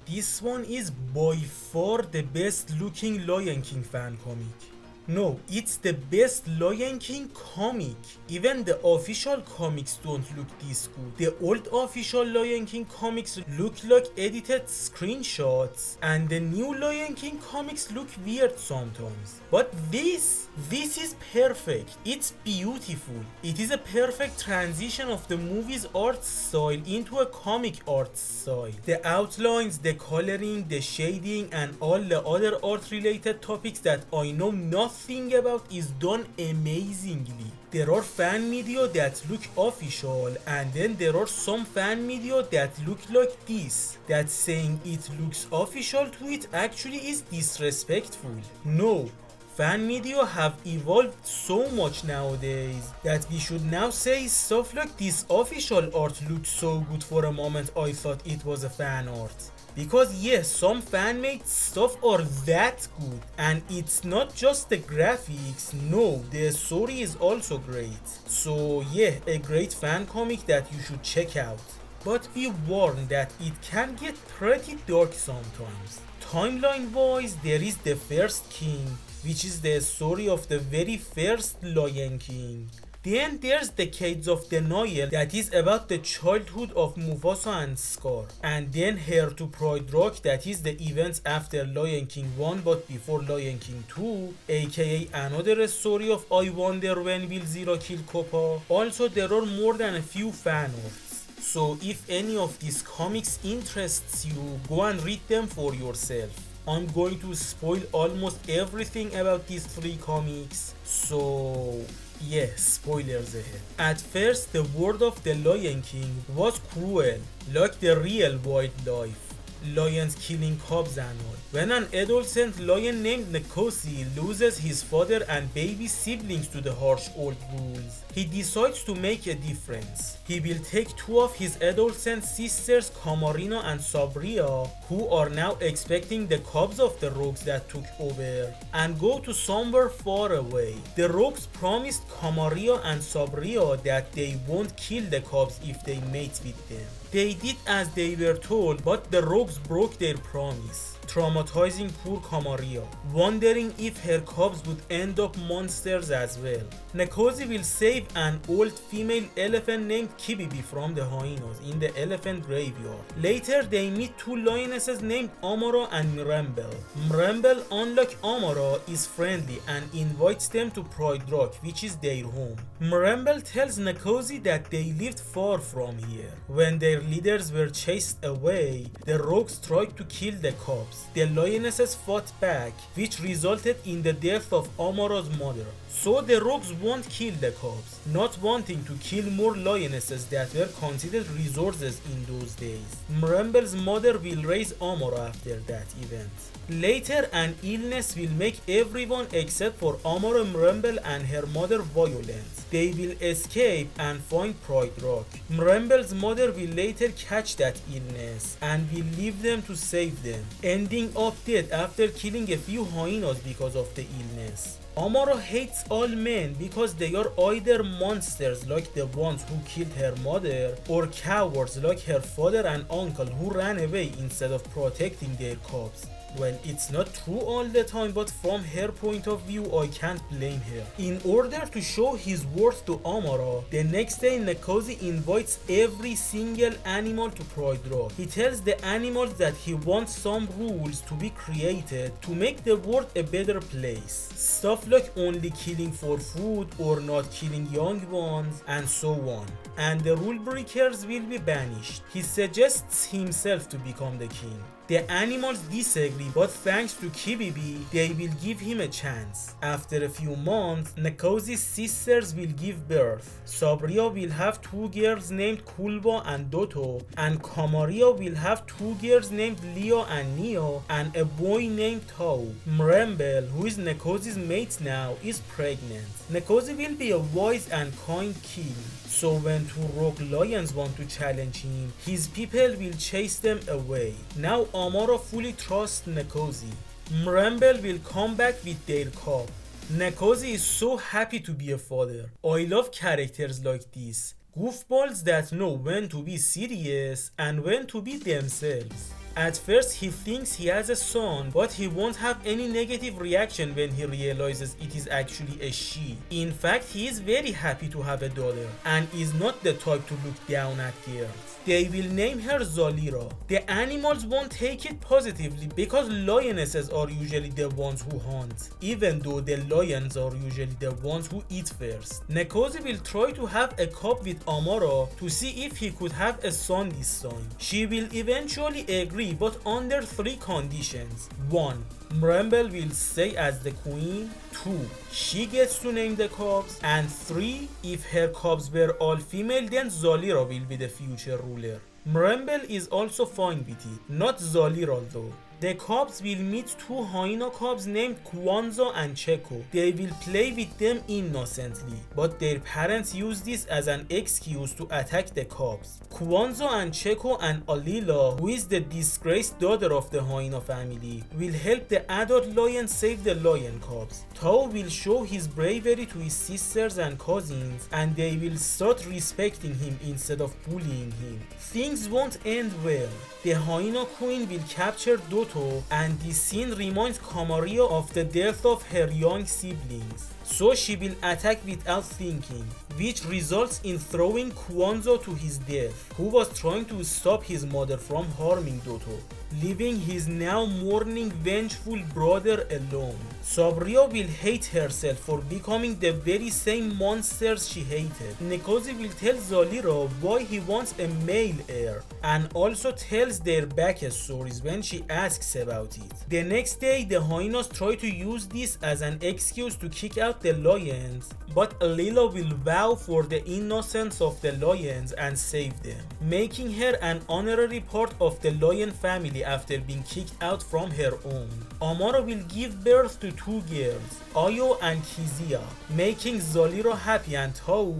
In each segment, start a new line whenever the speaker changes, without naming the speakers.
This one is by far the best looking Lion King fan comic. No, it's the best Lion King comic. Even the official comics don't look this good. The old official Lion King comics look like edited screenshots, and the new Lion King comics look weird sometimes. But this is perfect. It's beautiful. It is a perfect transition of the movie's art style into a comic art style. The outlines, the coloring, the shading, and all the other art related topics that I know nothing about is done amazingly. There are fan media that look official, and then there are some fan media that look like this, that saying it looks official to it actually is disrespectful. No, fan media have evolved so much nowadays that we should now say stuff like this official art looks so good. For a moment I thought it was a fan art. Because yes, some fan-made stuff are that good, and it's not just the graphics, no, the story is also great. So yeah, a great fan comic that you should check out. But be warned that it can get pretty dark sometimes. Timeline-wise, there is the first king, which is the story of the very first Lion King. Then there's Decades of Denial, that is about the childhood of Mufasa and Scar. And then Heir to Pridelands, that is the events after Lion King 1 but before Lion King 2, aka another story of I Wonder When Will Zira Kill Koppa. Also there are more than a few fan arts. So if any of these comics interests you, go and read them for yourself. I'm going to spoil almost everything about these three comics, so yeah, spoilers ahead. At first, the world of the Lion King was cruel, like the real wildlife. Lions killing cubs and all. When an adolescent lion named Nkosi loses his father and baby siblings to the harsh old rules, he decides to make a difference. He will take two of his adolescent sisters, Camarina and Sabria, who are now expecting the cubs of the rogues that took over, and go to somewhere far away. The rogues promised Camarina and Sabria that they won't kill the cubs if they mate with them. They did as they were told, but the rogues broke their promise, traumatizing poor Camarilla, wondering if her cubs would end up monsters as well. Nkosi will save an old female elephant named Kibibi from the hyenas in the elephant graveyard. Later they meet two lionesses named Amara and Mirambel. Mirambel, unlike Amara, is friendly and invites them to Pridelands, which is their home. Mirambel tells Nkosi that they lived far from here. When their leaders were chased away, the rogues tried to kill the cubs. The lionesses fought back, which resulted in the death of Amara's mother. So the rogues won't kill the cubs, not wanting to kill more lionesses that were considered resources in those days. Mirambel's mother will raise Amara after that event. Later, an illness will make everyone except for Amara, Mirambel and her mother violent. They will escape and find Pridelands. Mirambel's mother will later catch that illness and will leave them to save them, ending up dead after killing a few hyenas because of the illness. Amara hates all men because they are either monsters like the ones who killed her mother, or cowards like her father and uncle who ran away instead of protecting their cubs. Well, it's not true all the time, but from her point of view, I can't blame her. In order to show his worth to Amara, the next day Nkosi invites every single animal to Pridelands. He tells the animals that he wants some rules to be created to make the world a better place. Stuff like only killing for food or not killing young ones and so on. And the rule breakers will be banished. He suggests himself to become the king. The animals disagree, but thanks to Kibibi, they will give him a chance. After a few months, Nkosi's sisters will give birth. Sabria will have two girls named Kulba and Doto, and Kamaria will have two girls named Leo and Neo, and a boy named Tao. Mirambel, who is Nkosi's mate now, is pregnant. Nkosi will be a wise and kind king, so when two rogue lions want to challenge him, his people will chase them away. Now Amara fully trusts Nkosi. Mirambel will come back with their cub. Nkosi is so happy to be a father. I love characters like this. Goofballs that know when to be serious and when to be themselves. At first he thinks he has a son, but he won't have any negative reaction when he realizes it is actually a she. In fact, he is very happy to have a daughter and is not the type to look down at girls. They will name her Zalira. The animals won't take it positively because lionesses are usually the ones who hunt, even though the lions are usually the ones who eat first. Nekosi will try to have a cup with Amara to see if he could have a son this time. She will eventually agree, but under 3 conditions. 1. Mremble will stay as the queen. 2. She gets to name the cubs. And 3. If her cubs were all female, then Zalira will be the future ruler. Mremble is also fine with it, not Zalira though. The cubs will meet 2 hyena cubs named Kwanzaa and Cheko. They will play with them innocently, but their parents use this as an excuse to attack the cubs. Kwanzaa and Cheko and Alila, who is the disgraced daughter of the hyena family, will help the adult lion save the lion cubs. Tao will show his bravery to his sisters and cousins, and they will start respecting him instead of bullying him. Things won't end well. The hyena queen will capture Doto, and this scene reminds Kamaria of the death of her young siblings. So she will attack without thinking, which results in throwing Kwanzaa to his death, who was trying to stop his mother from harming Doto, leaving his now mourning vengeful brother alone. Sabria will hate herself for becoming the very same monsters she hated. Nekosi will tell Zalira why he wants a male heir, and also tells their backstories when she asks about it. The next day, the hyenas try to use this as an excuse to kick out the lions, but Alila will vow for the innocence of the lions and save them, making her an honorary part of the lion family after being kicked out from her own. Amara will give birth to 2 girls, Ayo and Kizia, making Zalira happy, and Tao,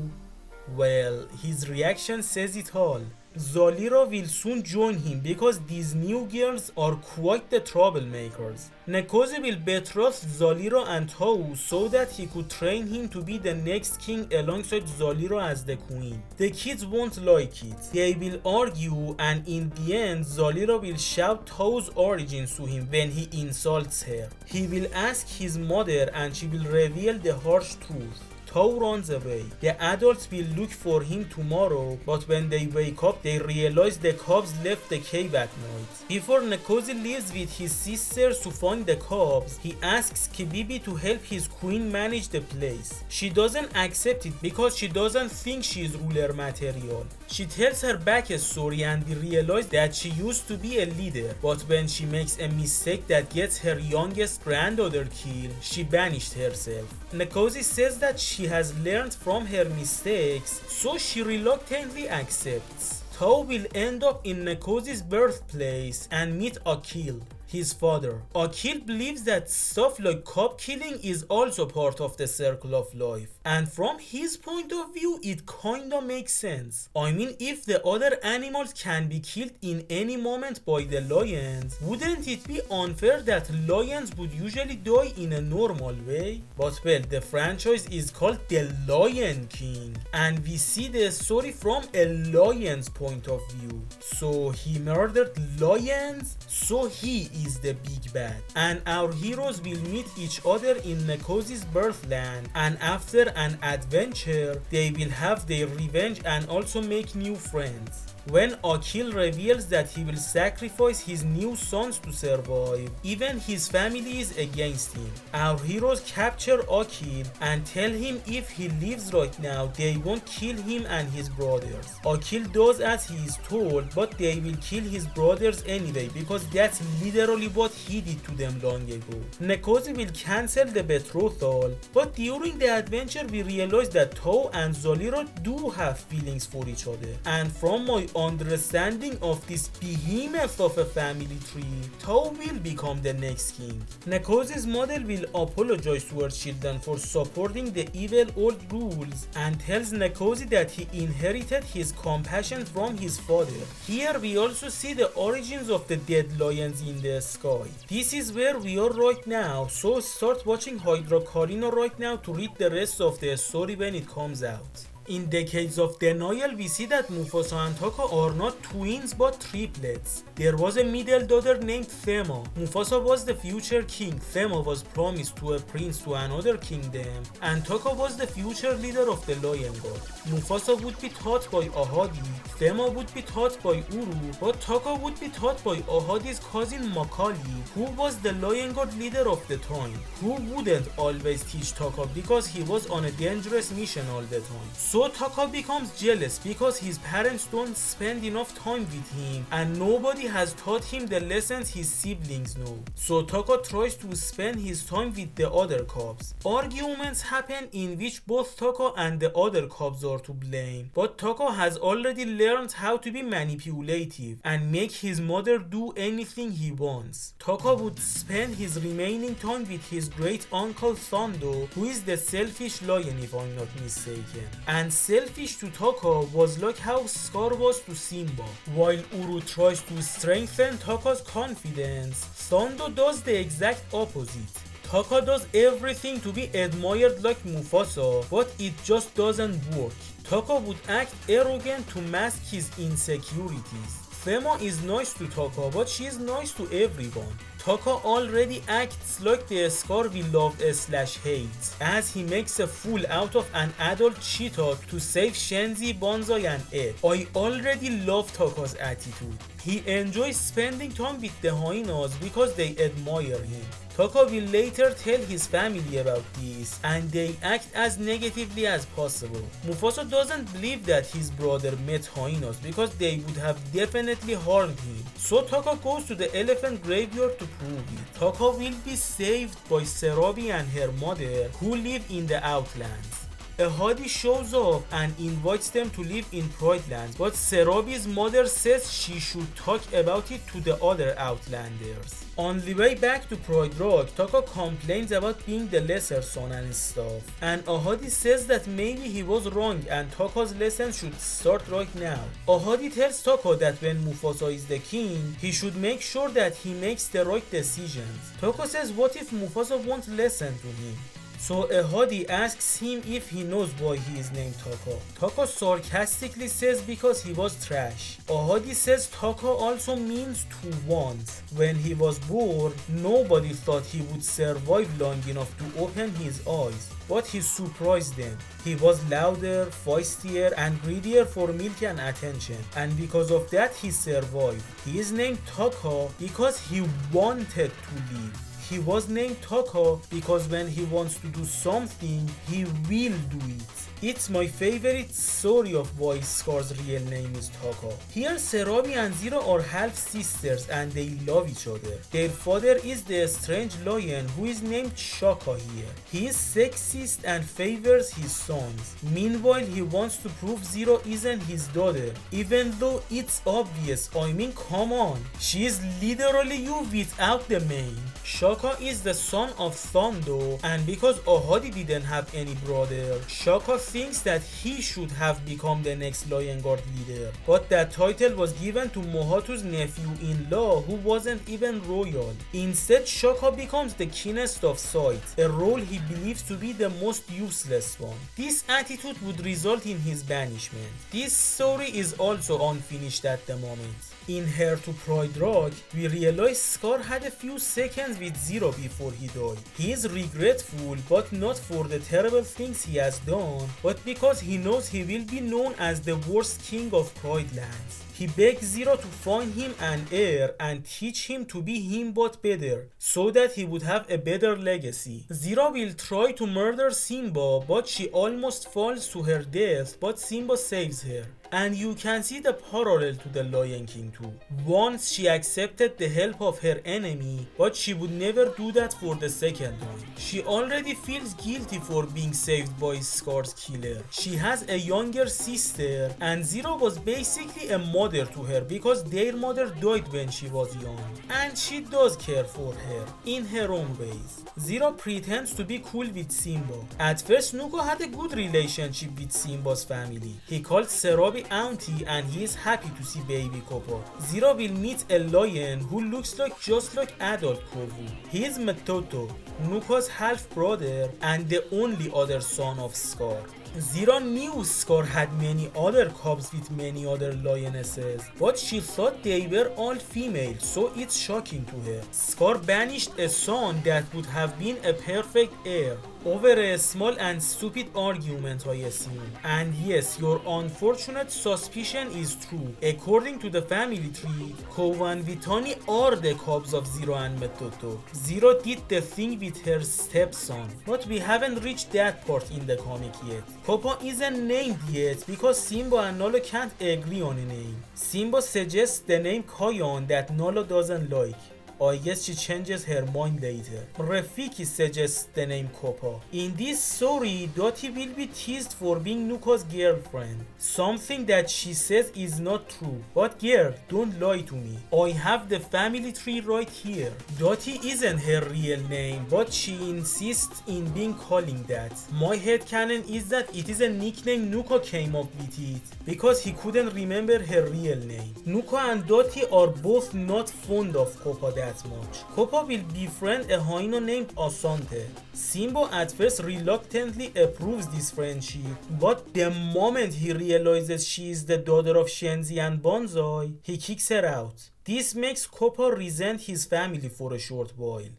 well, his reaction says it all. Zalira will soon join him because these new girls are quite the troublemakers. Nekosi will betroth Zalira and Tao so that he could train him to be the next king alongside Zalira as the queen. The kids won't like it. They will argue, and in the end Zalira will shout Tao's origins to him when he insults her. He will ask his mother and she will reveal the harsh truth. Tao runs away. The adults will look for him tomorrow, but when they wake up, they realize the cubs left the cave at night. Before Nekosi leaves with his sisters to find the cubs, he asks Kibibi to help his queen manage the place. She doesn't accept it because she doesn't think she is ruler material. She tells her backstory and we realize that she used to be a leader, but when she makes a mistake that gets her youngest granddaughter killed, she banished herself. Nekosi says that she has learned from her mistakes, so she reluctantly accepts. Tao will end up in Nekosi's birthplace and meet Akil, his father. Akil believes that stuff like cub killing is also part of the circle of life, and from his point of view it kinda makes sense. I mean, if the other animals can be killed in any moment by the lions, wouldn't it be unfair that lions would usually die in a normal way? But well, the franchise is called The Lion King, and we see the story from a lion's point of view. So he murdered lions, so he is the big bad, and our heroes will meet each other in Nekosi's birthland, and after an adventure they will have their revenge and also make new friends. When Akil reveals that he will sacrifice his new sons to survive, even his family is against him. Our heroes capture Akil and tell him if he lives right now, they won't kill him and his brothers. Akil does as he is told, but they will kill his brothers anyway because that's literally what he did to them long ago. Nekosi will cancel the betrothal, but during the adventure we realize that Tao and Zalira do have feelings for each other, and from my understanding of this behemoth of a family tree, Tao will become the next king. Nekosi's mother will apologize to her children for supporting the evil old rules and tells Nekosi that he inherited his compassion from his father. Here we also see the origins of the dead lions in the sky. This is where we are right now, so start watching HydraCarina right now to read the rest of the story when it comes out. In Decades of Denial, we see that Mufasa and Taka are not twins but triplets. There was a middle daughter named Thema. Mufasa was the future king, Thema was promised to a prince to another kingdom, and Taka was the future leader of the Lion God. Mufasa would be taught by Ahadi, Thema would be taught by Uru, but Taka would be taught by Ahadi's cousin Makali, who was the Lion God leader of the time, who wouldn't always teach Taka because he was on a dangerous mission all the time. So Taka becomes jealous because his parents don't spend enough time with him and nobody has taught him the lessons his siblings know. So Taka tries to spend his time with the other cubs. Arguments happen in which both Taka and the other cubs are to blame, but Taka has already learned how to be manipulative and make his mother do anything he wants. Taka would spend his remaining time with his great uncle Thondo, who is the selfish lion if I'm not mistaken. And selfish to Taka was like how Scar was to Simba. While Uru tries to strengthen Taka's confidence, Thondo does the exact opposite. Taka does everything to be admired like Mufasa, but it just doesn't work. Taka would act arrogant to mask his insecurities. Thema is nice to Taka, but she is nice to everyone. Taka already acts like the Scar we loved / hate, as he makes a fool out of an adult cheetah to save Shenzi, Banzai and Ed. I already love Taka's attitude. He enjoys spending time with the hyenas because they admire him. Taka will later tell his family about this and they act as negatively as possible. Mufasa doesn't believe that his brother met hyenas because they would have definitely harmed him. So Taka goes to the elephant graveyard to prove it. Taka will be saved by Serabi and her mother who live in the Outlands. Ahadi shows up and invites them to live in Pridelands, but Serabi's mother says she should talk about it to the other Outlanders. On the way back to Pride Rock, Taka complains about being the lesser son and stuff, and Ahadi says that maybe he was wrong and Taka's lesson should start right now. Ahadi tells Taka that when Mufasa is the king, he should make sure that he makes the right decisions. Taka says what if Mufasa won't listen to him? So Ahadi asks him if he knows why he is named Taka. Taka sarcastically says because he was trash. Ahadi says Taka also means to want. When he was born, nobody thought he would survive long enough to open his eyes. But he surprised them. He was louder, feistier and greedier for milk and attention, and because of that he survived. He is named Taka because he wanted to live. He was named Taka because when he wants to do something, he will do it. It's my favorite story of why Scar's real name is Taka. Here Serabi and Zero are half sisters and they love each other. Their father is the strange lion who is named Shaka here. He is sexist and favors his sons. Meanwhile he wants to prove Zero isn't his daughter, even though it's obvious. I mean, come on, she is literally you without the mane. Shaka is the son of Thondo, and because Ahadi didn't have any brother, Shaka thinks that he should have become the next Lion Guard leader. But that title was given to Mohatu's nephew-in-law who wasn't even royal. Instead, Shaka becomes the keenest of sight, a role he believes to be the most useless one. This attitude would result in his banishment. This story is also unfinished at the moment. In Heir to Pride Rock, we realize Scar had a few seconds with Zero before he died. He is regretful, but not for the terrible things he has done, but because he knows he will be known as the worst king of Pridelands. He begs Zero to find him an heir and teach him to be him but better, so that he would have a better legacy. Zero will try to murder Simba, but she almost falls to her death, but Simba saves her. And you can see the parallel to the Lion King too. Once she accepted the help of her enemy, but she would never do that for the second time. She already feels guilty for being saved by Scar's killer. She has a younger sister, and Zero was basically a mother to her because their mother died when she was young. And she does care for her, in her own ways. Zero pretends to be cool with Simba. At first, Nuko had a good relationship with Simba's family. He called Serabi auntie and he is happy to see baby Kopo. Zero will meet a lion who looks just like adult Kovu. He is Metoto, Nuko's half brother and the only other son of Scar. Zero knew Scar had many other cubs with many other lionesses, but she thought they were all female, so it's shocking to her. Scar banished a son that would have been a perfect heir over a small and stupid argument, I assume. And yes, your unfortunate suspicion is true. According to the family tree, Kou and Vitani are the cubs of Zero and Metoto. Zero did the thing with her stepson, but we haven't reached that part in the comic yet. Koppa isn't named yet because Simba and Nolo can't agree on a name. Simba suggests the name Kayan that Nolo doesn't like. I guess she changes her mind later. Rafiki suggests the name Koppa. In this story, Dottie will be teased for being Nuko's girlfriend. Something that she says is not true. But girl, don't lie to me. I have the family tree right here. Dottie isn't her real name, but she insists in being calling that. My headcanon is that it is a nickname Nuko came up with it because he couldn't remember her real name. Nuko and Dottie are both not fond of Koppa that much. Koppa will befriend a hyena named Asante. Simba at first reluctantly approves this friendship, but the moment he realizes she is the daughter of Shenzi and Banzai, he kicks her out. This makes Koppa resent his family for a short while.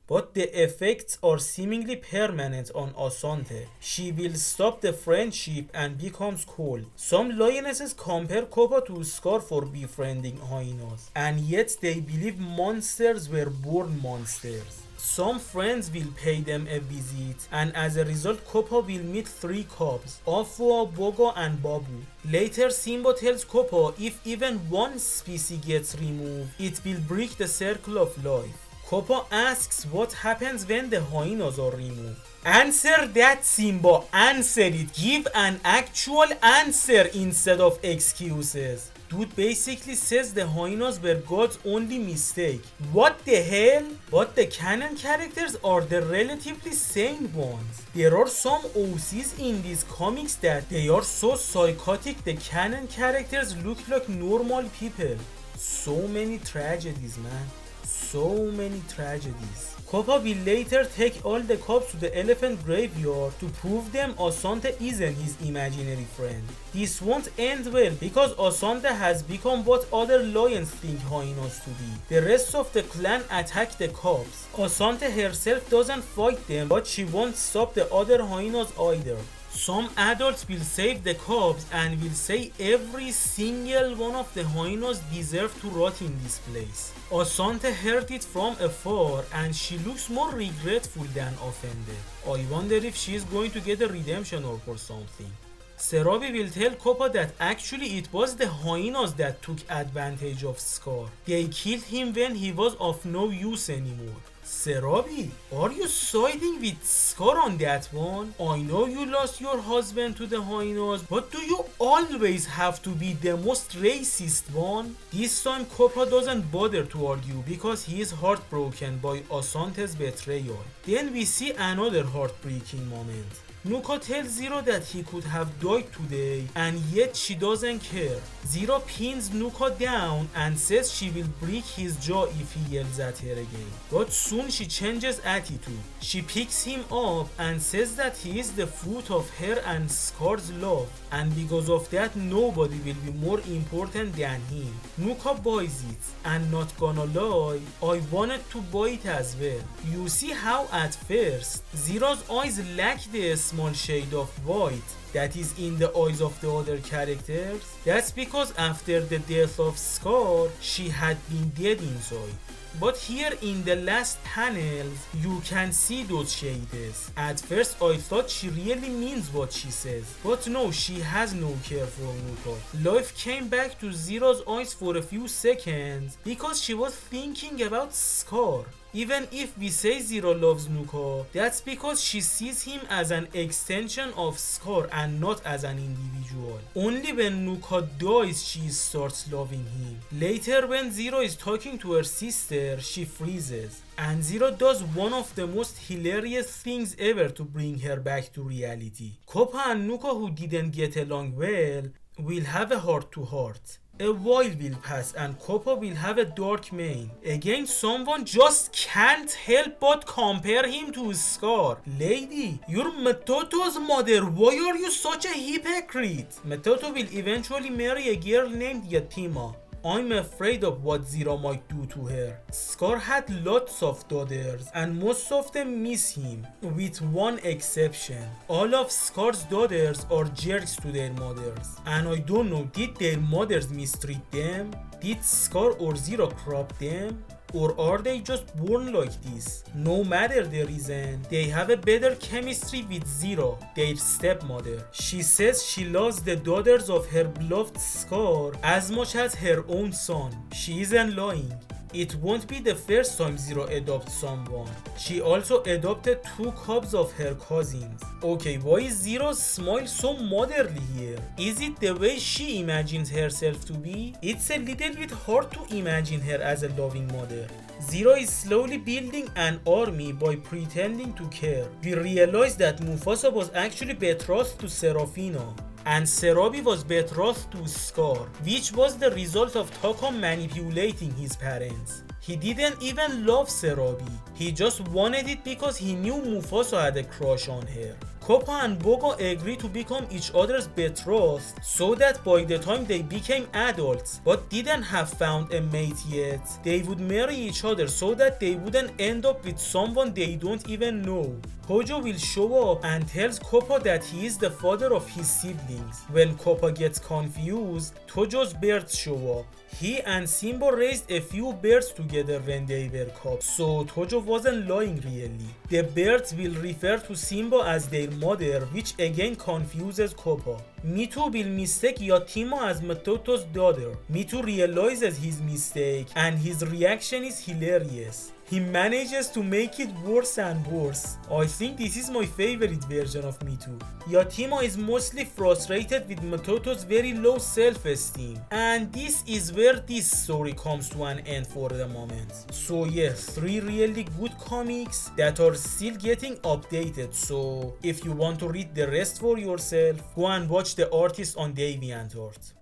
But the effects are seemingly permanent on Asante. She will stop the friendship and becomes cold. Some lionesses compare Koppa to Scar for befriending hyenas, and yet they believe monsters were born monsters. Some friends will pay them a visit, and as a result Koppa will meet 3 cubs, Afua, Bogo and Babu. Later Simba tells Koppa if even one species gets removed, it will break the circle of life. Koppa asks what happens when the hyenas are removed. Answer that, Simba, answer it. Give an actual answer instead of excuses. Dude basically says the hyenas were God's only mistake. What the hell? But the canon characters are the relatively sane ones. There are some OCs in these comics that they are so psychotic the canon characters look like normal people. So many tragedies, man. So many tragedies. Koppa will later take all the cubs to the elephant graveyard to prove them Asante isn't his imaginary friend. This won't end well because Asante has become what other lions think hyenas to be. The rest of the clan attack the cubs. Asante herself doesn't fight them, but she won't stop the other hyenas either. Some adults will save the cubs and will say every single one of the hyenas deserve to rot in this place. Asante heard it from afar and she looks more regretful than offended. I wonder if she is going to get a redemption arc or something. Serabi will tell Koppa that actually it was the hyenas that took advantage of Scar. They killed him when he was of no use anymore. Serabi, are you siding with Scar on that one? I know you lost your husband to the hyenas, but do you always have to be the most racist one? This time Koppa doesn't bother to argue because he is heartbroken by Asante's betrayal. Then we see another heartbreaking moment. Nuka tells Zero that he could have died today and yet she doesn't care. Zero pins Nuka down and says she will break his jaw if he yells at her again. But soon she changes attitude. She picks him up and says that he is the fruit of her and Scar's love, and because of that nobody will be more important than him. Nuka buys it, and not gonna lie, I wanted to buy it as well. You see how at first Zero's eyes lack the small shade of white that is in the eyes of the other characters? That's because after the death of Scar, she had been dead inside. But here in the last panels, you can see those shades. At first I thought she really means what she says, but no, she has no care for Nuka. Life came back to Zero's eyes for a few seconds because she was thinking about Scar. Even if we say Zero loves Nuka, that's because she sees him as an extension of Scar and not as an individual. Only when Nuka dies she starts loving him. Later when Zero is talking to her sister, she freezes. And Zero does one of the most hilarious things ever to bring her back to reality. Koppa and Nuka, who didn't get along well, will have a heart-to-heart. A while will pass and Koppa will have a dark mane. Again, someone just can't help but compare him to Scar. Lady, you're Matoto's mother. Why are you such a hypocrite? Matoto will eventually marry a girl named Yatima. I'm afraid of what Zero might do to her. Scar had lots of daughters and most of them miss him, with one exception. All of Scar's daughters are jerks to their mothers. And I don't know, did their mothers mistreat them? Did Scar or Zero crop them? Or are they just born like this? No matter the reason, they have a better chemistry with Zero, their stepmother. She says she loves the daughters of her beloved Scar as much as her own son. She isn't lying. It won't be the first time Zero adopts someone. She also adopted 2 cubs of her cousins. Okay, why is Zero's smile so motherly here? Is it the way she imagines herself to be? It's a little bit hard to imagine her as a loving mother. Zero is slowly building an army by pretending to care. We realize that Mufasa was actually betrothed to Serafina, and Serabi was betrothed to Scar, which was the result of Taka manipulating his parents. He didn't even love Serabi, he just wanted it because he knew Mufasa had a crush on her. Koppa and Boga agreed to become each other's betrothed so that by the time they became adults but didn't have found a mate yet, they would marry each other so that they wouldn't end up with someone they don't even know. Hojo will show up and tells Koppa that he is the father of his siblings. When Koppa gets confused, Tojo's birds show up. He and Simba raised a few birds together when they were cubs, so Tojo wasn't lying really. The birds will refer to Simba as their mother, which again confuses Koppa. Mitu will mistake Yatima as Matoto's daughter. Mitu realizes his mistake and his reaction is hilarious. He manages to make it worse and worse. I think this is my favorite version of Mitu. Yatima is mostly frustrated with Matoto's very low self-esteem, and this is where this story comes to an end for the moment. So yes, 3 really good comics that are still getting updated, so if you want to read the rest for yourself, go and watch The Artist on DeviantArt.